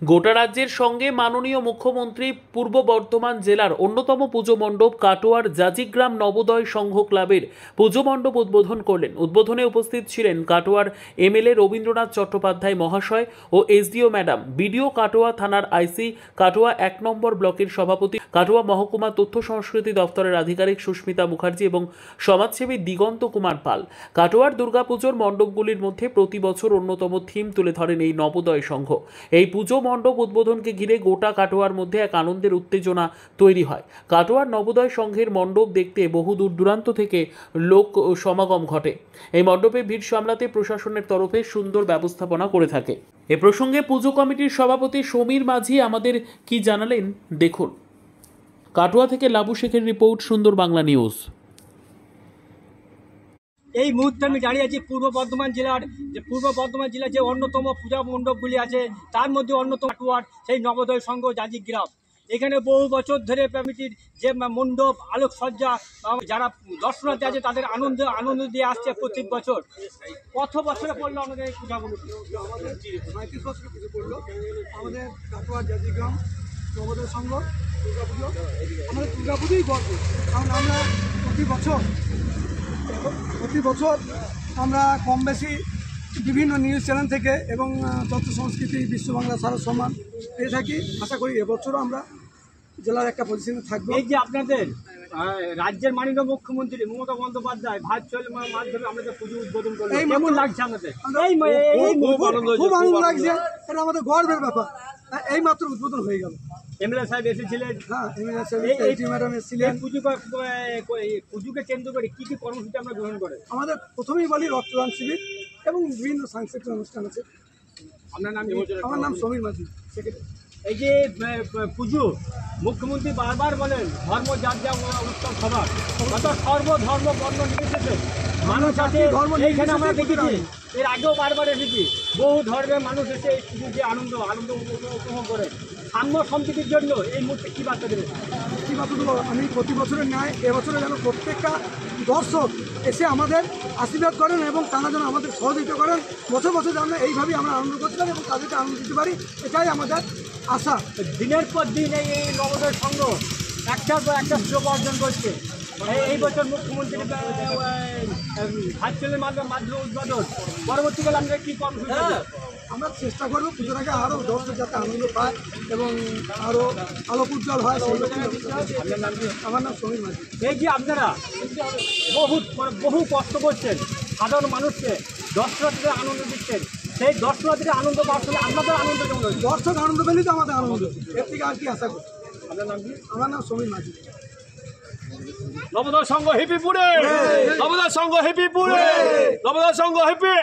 গোটা রাজ্যের সঙ্গে মাননীয় মুখ্যমন্ত্রী পূর্ব বর্ধমান জেলার অন্যতম পুজো মণ্ডপ কাটোয়ার জাজিগ্রাম নবোদয় সংঘ ক্লাবের পুজো মণ্ডপ উদ্বোধন করলেন। উদ্বোধনে উপস্থিত ছিলেন কাটোয়ার এমএলএ রবীন্দ্রনাথ চট্টোপাধ্যায় মহাশয় ও এসডিও ম্যাডাম, বিডিও কাটোয়া থানার আইসি কাটোয়া ১ নম্বর ব্লকের সভাপতি, কাটোয়া মহকুমা তথ্য সংস্কৃতি দপ্তরের আধিকারিক সুস্মিতা মুখার্জি এবং সমাজসেবী দিগন্ত কুমার পাল। কাটোয়ার দুর্গাপুজোর মণ্ডপগুলির মধ্যে প্রতি বছর অন্যতম থিম তুলে ধরেন এই নবোদয় সংঘ। এই পুজো মণ্ডপ উদ্বোধনকে ঘিরে গোটা কাটোয়ার মধ্যে এক আনন্দের উত্তেজনা তৈরি হয়। কাটোয়ার নবোদয় সংঘের মণ্ডপ দেখতে বহু দূর দূরান্ত থেকে লোক সমাগম ঘটে। এই মণ্ডপে ভিড় সামলাতে প্রশাসনের তরফে সুন্দর ব্যবস্থাপনা করে থাকে। এ প্রসঙ্গে পুজো কমিটির সভাপতি সমীর মাঝি আমাদের কি জানালেন দেখুন। কাটোয়া থেকে লাবু শেখের রিপোর্ট, সুন্দর বাংলা নিউজ। এই মুহূর্তে আমি দাঁড়িয়ে আছি পূর্ব বর্ধমান জেলার যে অন্যতম পূজা মণ্ডপগুলি আছে তার মধ্যে অন্যতম কাটোয়ার সেই নবোদয় সংঘ জাজিগ্রাম। এখানে বহু বছর ধরে কমিটির যে মণ্ডপ আলোকসজ্জা যারা দর্শনার্থী আছে তাদের আনন্দ দিয়ে আসছে প্রত্যেক বছর। কত বছরে পড়লো আমাদের এই পূজাগুলো? আমাদের ৩৫ বছরে পুজো পড়লো। আমাদের কাটোয়ার জাজিগ্রাম নবোদয় সংঘ দুর্গাপুজো, আমাদের দুর্গাপুজোই গর্ব, কারণ আমরা প্রতি বছর আমরা কম বেশি বিভিন্ন নিউজ চ্যানেল থেকে এবং তথ্য সংস্কৃতি বিশ্ব বাংলা সারা সম্মান পেয়ে থাকি। আশা করি এবছরও আমরা জেলার একটা পজিশনে থাকবো। এই যে আপনাদের রাজ্যের মাননীয় মুখ্যমন্ত্রী মমতা বন্দ্যোপাধ্যায় ভার্চুয়াল মাধ্যমে আপনাদের পুজো উদ্বোধন করলেন, কেমন লাগছে আপনাদের? খুব আনন্দ লাগছে, এটা আমাদের গর্বের ব্যাপার। এই মাত্র উদ্বোধন হয়ে গেল। এমএলএ সাহেব এসেছিলেন, হ্যাঁ এমএলএ সাহেব ম্যাডাম এসেছিলেন। পুজোকে কেন্দ্র করে কি কি কর্মসূচি আমরা গ্রহণ করে? আমাদের প্রথমেই বলি রক্তদান শিবির এবং বিভিন্ন সাংস্কৃতিক অনুষ্ঠান আছে। আপনার নাম? আমার নাম সমীর মাঝি। এই যে পুজো মুখ্যমন্ত্রী বারবার বলেন ধর্ম যার যা উৎসব সবার, অর্থাৎ সর্বধর্ম বর্ণ নির্বিশেষে মানুষ আছে। এইখানে আমরা দেখেছি, এর আগেও বারবার এসেছি, বহু ধর্মের মানুষ এসে এই পুজোর যে আনন্দ উপভোগ করে। সাম্য সম্প্রীতির জন্য এই মুহূর্তে কী বার্তা দেবে? কী বার্তা দেবো? আমি প্রতি বছরের ন্যায় এবছরে যেন প্রত্যেকটা দর্শক এসে আমাদের আশীর্বাদ করেন এবং তারা যেন আমাদের সহযোগিতা করেন। বছর বছর যেন এইভাবেই আমরা আনন্দ করতে পারি এবং তাদেরকে আনন্দ দিতে পারি, এটাই আমাদের আশা। দিনের পর দিন এই নবোদয় সংঘ একটার পর একটা সুযোগ অর্জন করছে। এই বছর মুখ্যমন্ত্রী ভার্চুয়ালের মাধ্যমে উদ্বোধন, পরবর্তীকালে আমরা কী কর্মসূচি? আমরা চেষ্টা করবো পুজোর আগে আরও দর্শক যাতে আনন্দ পায় এবং আরও আলোক উজ্জ্বল হয়। আমার নাম সমীর মাঝি। এই যে আপনারা বহু কষ্ট করছেন, সাধারণ মানুষকে দর্শনার্থীদের আনন্দ দিচ্ছেন, সেই দর্শনার্থীদের আনন্দ পাওয়ার সঙ্গে আপনাদের আনন্দ কেমন? দর্শক আনন্দ পেলেই তো আমাদের আনন্দ, এর থেকে আর কি আশা করি। আপনার নাম কি? আমার নাম সমীর মাঝি। নবোদয় সংঘ হেপি পুরে, নবোদয় সংঘ হেপি পুরে, নবোদয় সংঘ হেপি।